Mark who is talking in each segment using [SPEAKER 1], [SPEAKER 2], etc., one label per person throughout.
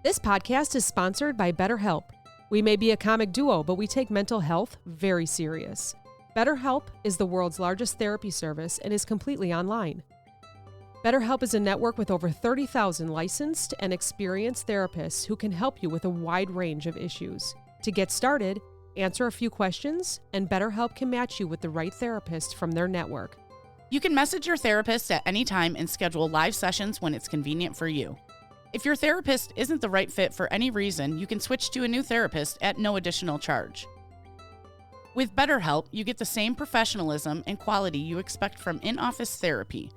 [SPEAKER 1] This podcast is sponsored by BetterHelp. We may be a comic duo, but we take mental health very serious. BetterHelp is the world's largest therapy service and is completely online. BetterHelp is a network with over 30,000 licensed and experienced therapists who can help you with a wide range of issues. To get started, answer a few questions, and BetterHelp can match you with the right therapist from their network.
[SPEAKER 2] You can message your therapist at any time and schedule live sessions when it's convenient for you. If your therapist isn't the right fit for any reason, you can switch to a new therapist at no additional charge. With BetterHelp, you get the same professionalism and quality you expect from in-office therapy,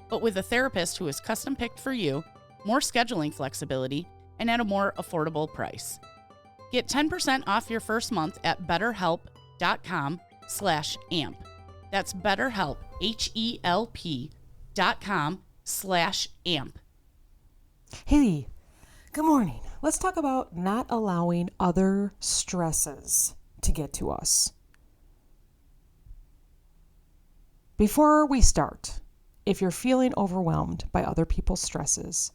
[SPEAKER 2] but with a therapist who is custom-picked for you, more scheduling flexibility, and at a more affordable price. Get 10% off your first month at betterhelp.com/amp. That's BetterHelp, HELP.com/amp.
[SPEAKER 3] Hey, good morning. Let's talk about not allowing other stresses to get to us. Before we start, if you're feeling overwhelmed by other people's stresses,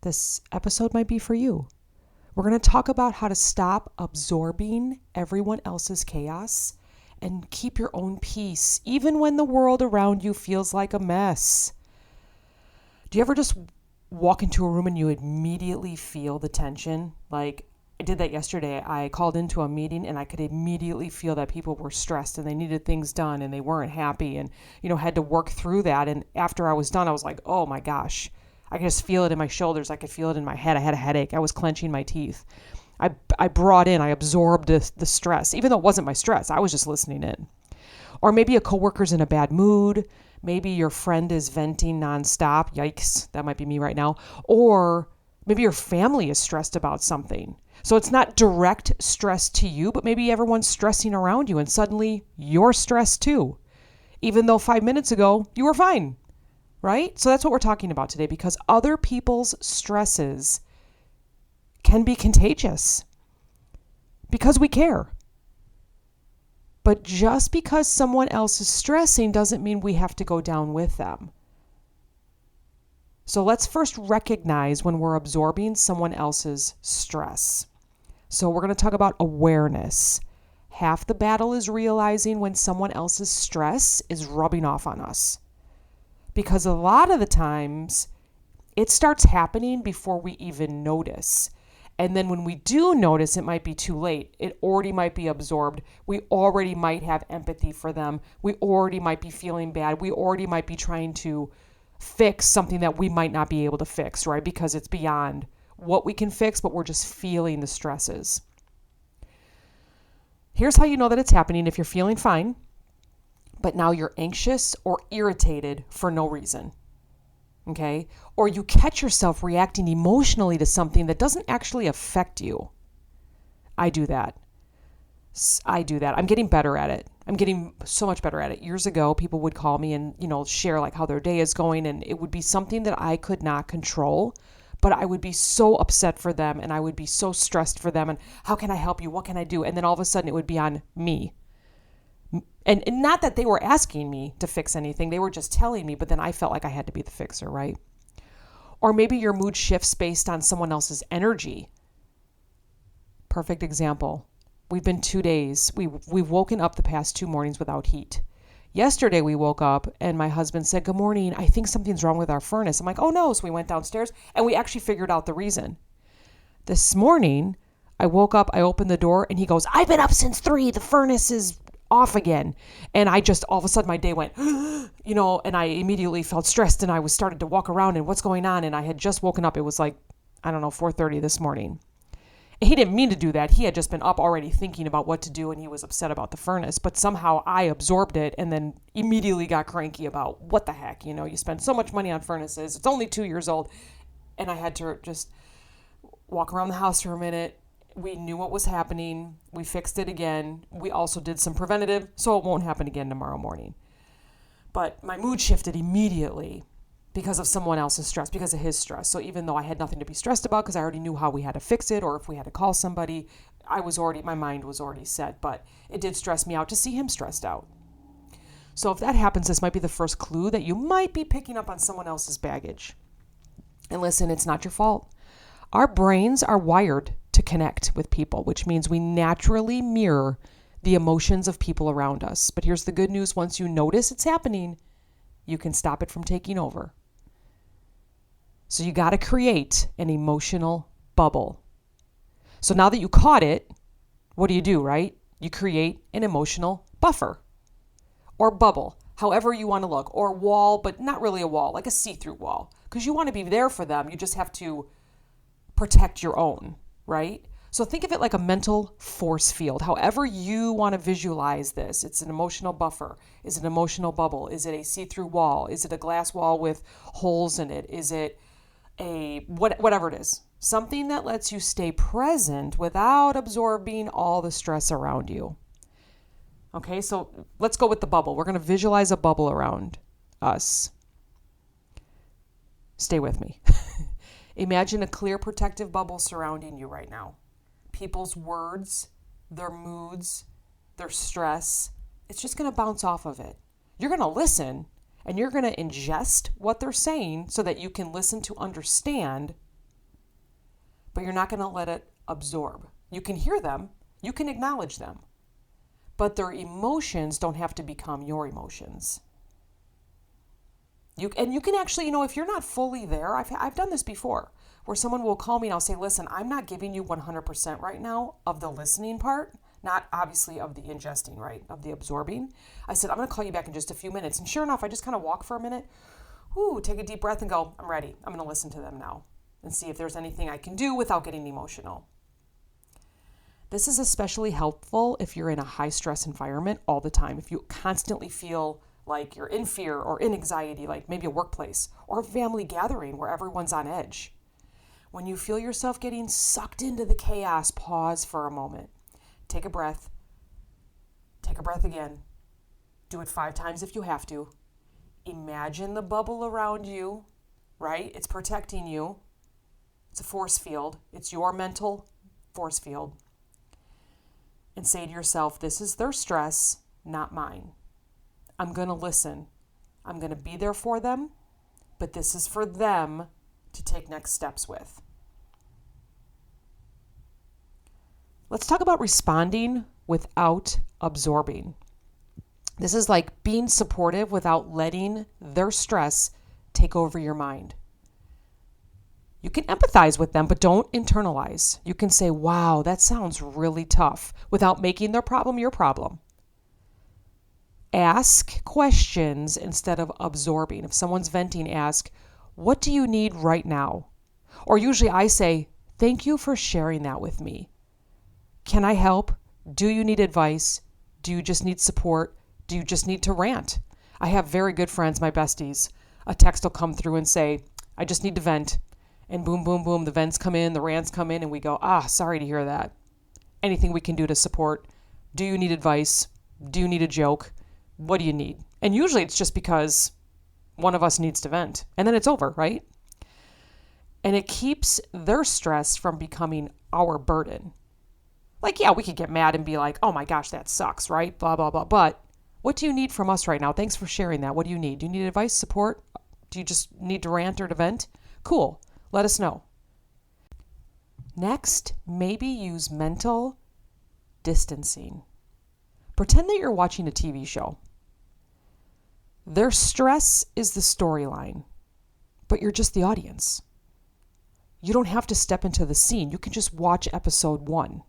[SPEAKER 3] this episode might be for you. We're going to talk about how to stop absorbing everyone else's chaos and keep your own peace, even when the world around you feels like a mess. Do you ever just walk into a room and you immediately feel the tension? Like, I did that yesterday. I called into a meeting and I could immediately feel that people were stressed and they needed things done and they weren't happy and, had to work through that. And after I was done, I was like, oh my gosh, I could just feel it in my shoulders. I could feel it in my head. I had a headache. I was clenching my teeth. I absorbed the stress, even though it wasn't my stress. I was just listening in. Or maybe a coworker's in a bad mood. Maybe your friend is venting nonstop. Yikes, that might be me right now. Or maybe your family is stressed about something. So it's not direct stress to you, but maybe everyone's stressing around you and suddenly you're stressed too, even though 5 minutes ago you were fine, right? So that's what we're talking about today, because other people's stresses can be contagious because we care. But just because someone else is stressing doesn't mean we have to go down with them. So let's first recognize when we're absorbing someone else's stress. So we're going to talk about awareness. Half the battle is realizing when someone else's stress is rubbing off on us. Because a lot of the times it starts happening before we even notice. And then when we do notice, it might be too late. It already might be absorbed. We already might have empathy for them. We already might be feeling bad. We already might be trying to fix something that we might not be able to fix, right? Because it's beyond what we can fix, but we're just feeling the stresses. Here's how you know that it's happening if you're feeling fine, but now you're anxious or irritated for no reason. Okay? Or you catch yourself reacting emotionally to something that doesn't actually affect you. I do that. I'm getting better at it. I'm getting so much better at it. Years ago, people would call me and, share like how their day is going, and it would be something that I could not control, but I would be so upset for them and I would be so stressed for them. And how can I help you? What can I do? And then all of a sudden it would be on me. And not that they were asking me to fix anything. They were just telling me, but then I felt like I had to be the fixer, right? Or maybe your mood shifts based on someone else's energy. Perfect example. We've been 2 days. We've woken up the past 2 mornings without heat. Yesterday we woke up and my husband said, "Good morning. I think something's wrong with our furnace." I'm like, "Oh no." So we went downstairs and we actually figured out the reason. This morning I woke up, I opened the door and he goes, "I've been up since 3. The furnace is off again." And I just, all of a sudden my day went, and I immediately felt stressed and I was started to walk around and what's going on? And I had just woken up. It was like, 4:30 this morning. He didn't mean to do that. He had just been up already thinking about what to do and he was upset about the furnace, but somehow I absorbed it and then immediately got cranky about what the heck, you spend so much money on furnaces. It's only 2 years old. And I had to just walk around the house for a minute. We knew what was happening. We fixed it again. We also did some preventative, so it won't happen again tomorrow morning. But my mood shifted immediately because of someone else's stress, because of his stress. So even though I had nothing to be stressed about because I already knew how we had to fix it or if we had to call somebody, my mind was already set. But it did stress me out to see him stressed out. So if that happens, this might be the first clue that you might be picking up on someone else's baggage. And listen, it's not your fault. Our brains are wired to connect with people, which means we naturally mirror the emotions of people around us. But here's the good news. Once you notice it's happening, you can stop it from taking over. So you got to create an emotional bubble. So now that you caught it, what do, right? You create an emotional buffer or bubble, however you want to look, or wall, but not really a wall, like a see-through wall, because you want to be there for them. You just have to protect your own, right? So think of it like a mental force field. However you want to visualize this, it's an emotional buffer. Is it an emotional bubble? Is it a see-through wall? Is it a glass wall with holes in it? Is it whatever it is? Something that lets you stay present without absorbing all the stress around you. Okay, so let's go with the bubble. We're going to visualize a bubble around us. Stay with me. Imagine a clear protective bubble surrounding you right now. People's words, their moods, their stress, it's just going to bounce off of it. You're going to listen and you're going to ingest what they're saying so that you can listen to understand, but you're not going to let it absorb. You can hear them, you can acknowledge them, but their emotions don't have to become your emotions. You can actually, if you're not fully there, I've done this before, where someone will call me and I'll say, listen, I'm not giving you 100% right now of the listening part, not obviously of the ingesting, right, of the absorbing. I said, I'm going to call you back in just a few minutes. And sure enough, I just kind of walk for a minute, take a deep breath and go, I'm ready. I'm going to listen to them now and see if there's anything I can do without getting emotional. This is especially helpful if you're in a high stress environment all the time. If you constantly feel like you're in fear or in anxiety, like maybe a workplace or a family gathering where everyone's on edge. When you feel yourself getting sucked into the chaos, pause for a moment. Take a breath. Take a breath again. Do it 5 times if you have to. Imagine the bubble around you, right? It's protecting you. It's a force field. It's your mental force field. And say to yourself, this is their stress, not mine. I'm going to listen. I'm going to be there for them, but this is for them to take next steps with. Let's talk about responding without absorbing. This is like being supportive without letting their stress take over your mind. You can empathize with them, but don't internalize. You can say, wow, that sounds really tough, without making their problem your problem. Ask questions instead of absorbing. If someone's venting, ask, what do you need right now? Or usually I say, thank you for sharing that with me. Can I help? Do you need advice? Do you just need support? Do you just need to rant? I have very good friends, my besties. A text will come through and say, I just need to vent. And boom, boom, boom, the vents come in, the rants come in, and we go, sorry to hear that. Anything we can do to support? Do you need advice? Do you need a joke? What do you need? And usually it's just because one of us needs to vent. And then it's over, right? And it keeps their stress from becoming our burden. Like, yeah, we could get mad and be like, oh my gosh, that sucks, right? Blah, blah, blah. But what do you need from us right now? Thanks for sharing that. What do you need? Do you need advice, support? Do you just need to rant or to vent? Cool. Let us know. Next, maybe use mental distancing. Pretend that you're watching a TV show. Their stress is the storyline, but you're just the audience. You don't have to step into the scene. You can just watch episode 1,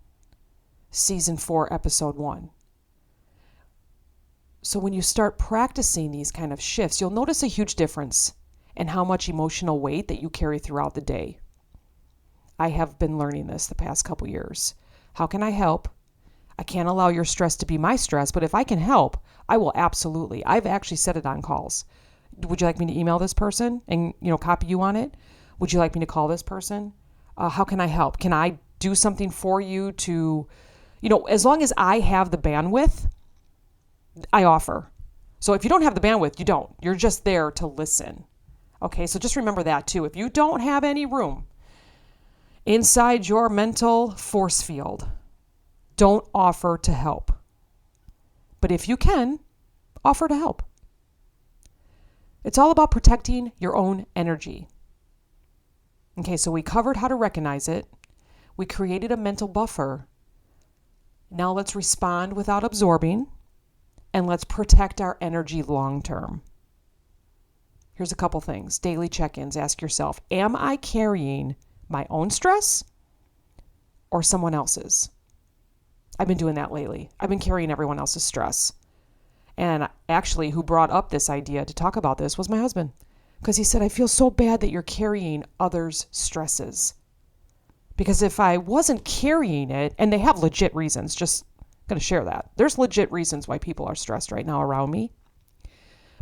[SPEAKER 3] season 4, episode 1. So when you start practicing these kind of shifts, you'll notice a huge difference in how much emotional weight that you carry throughout the day. I have been learning this the past couple years. How can I help? I can't allow your stress to be my stress, but if I can help, I will absolutely. I've actually said it on calls. Would you like me to email this person and, copy you on it? Would you like me to call this person? How can I help? Can I do something for you to, as long as I have the bandwidth, I offer. So if you don't have the bandwidth, you don't. You're just there to listen. Okay, so just remember that too. If you don't have any room inside your mental force field, don't offer to help. But if you can, offer to help. It's all about protecting your own energy. Okay, so we covered how to recognize it. We created a mental buffer. Now let's respond without absorbing, and let's protect our energy long term. Here's a couple things. Daily check-ins. Ask yourself, am I carrying my own stress or someone else's? I've been doing that lately. I've been carrying everyone else's stress. And actually, who brought up this idea to talk about this was my husband. Because he said, I feel so bad that you're carrying others' stresses. Because if I wasn't carrying it, and they have legit reasons, just going to share that. There's legit reasons why people are stressed right now around me.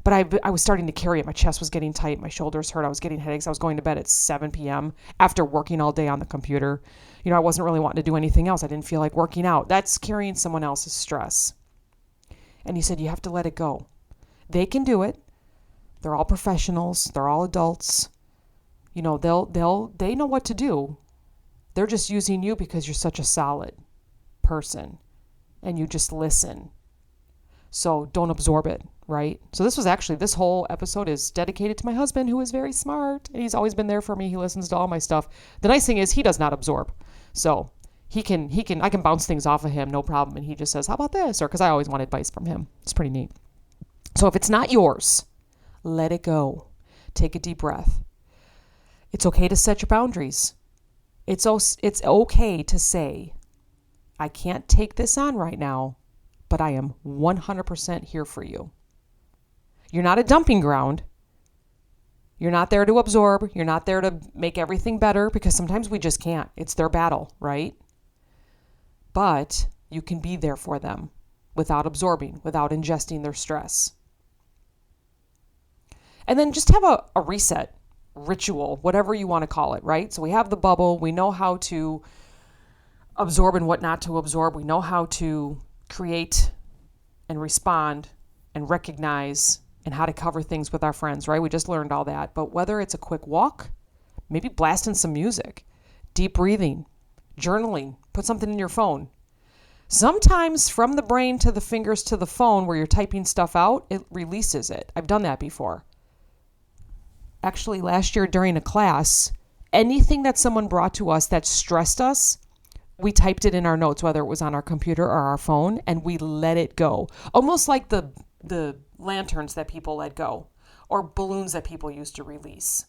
[SPEAKER 3] But I was starting to carry it. My chest was getting tight. My shoulders hurt. I was getting headaches. I was going to bed at 7 p.m. after working all day on the computer. I wasn't really wanting to do anything else. I didn't feel like working out. That's carrying someone else's stress. And he said, you have to let it go. They can do it. They're all professionals. They're all adults. They know what to do. They're just using you because you're such a solid person and you just listen. So don't absorb it, right? So this whole episode is dedicated to my husband, who is very smart, and he's always been there for me. He listens to all my stuff. The nice thing is he does not absorb. So I can bounce things off of him, no problem. And he just says, how about this? Or because I always want advice from him. It's pretty neat. So if it's not yours, let it go. Take a deep breath. It's okay to set your boundaries. It's okay to say, I can't take this on right now, but I am 100% here for you. You're not a dumping ground. You're not there to absorb. You're not there to make everything better, because sometimes we just can't. It's their battle, right? But you can be there for them without absorbing, without ingesting their stress. And then just have a reset ritual, whatever you want to call it, right? So we have the bubble. We know how to absorb and what not to absorb. We know how to create and respond and recognize and how to cover things with our friends, right? We just learned all that. But whether it's a quick walk, maybe blasting some music, deep breathing, journaling, put something in your phone. Sometimes from the brain to the fingers to the phone where you're typing stuff out, it releases it. I've done that before. Actually, last year during a class, anything that someone brought to us that stressed us, we typed it in our notes, whether it was on our computer or our phone, and we let it go. Almost like the lanterns that people let go, or balloons that people used to release.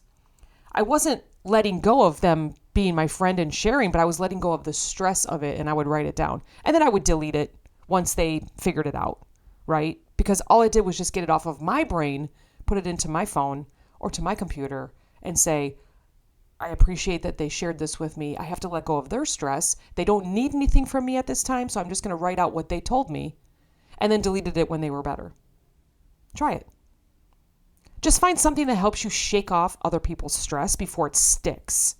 [SPEAKER 3] I wasn't letting go of them being my friend and sharing, but I was letting go of the stress of it, and I would write it down. And then I would delete it once they figured it out, right? Because all it did was just get it off of my brain, put it into my phone or to my computer, and say, I appreciate that they shared this with me. I have to let go of their stress. They don't need anything from me at this time, so I'm just going to write out what they told me, and then deleted it when they were better. Try it. Just find something that helps you shake off other people's stress before it sticks,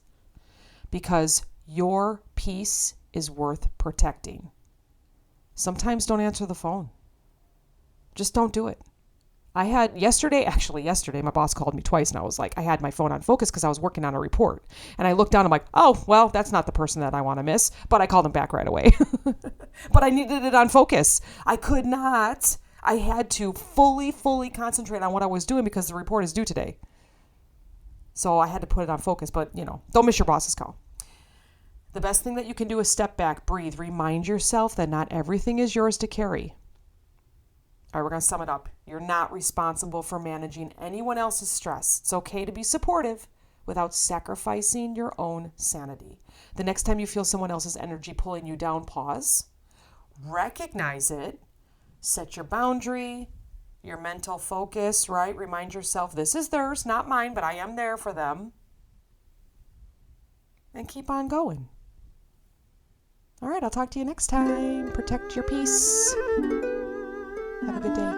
[SPEAKER 3] because your peace is worth protecting. Sometimes don't answer the phone. Just don't do it. Yesterday, my boss called me twice, and I was like, I had my phone on focus because I was working on a report. And I looked down, I'm like, oh, well, that's not the person that I want to miss. But I called him back right away. But I needed it on focus. I could not. I had to fully concentrate on what I was doing because the report is due today. So I had to put it on focus. But, don't miss your boss's call. The best thing that you can do is step back, breathe, remind yourself that not everything is yours to carry. All right, we're going to sum it up. You're not responsible for managing anyone else's stress. It's okay to be supportive without sacrificing your own sanity. The next time you feel someone else's energy pulling you down, pause, recognize it, set your boundary, your mental focus, right? Remind yourself, this is theirs, not mine, but I am there for them. And keep on going. All right, I'll talk to you next time. Protect your peace. Have a good day.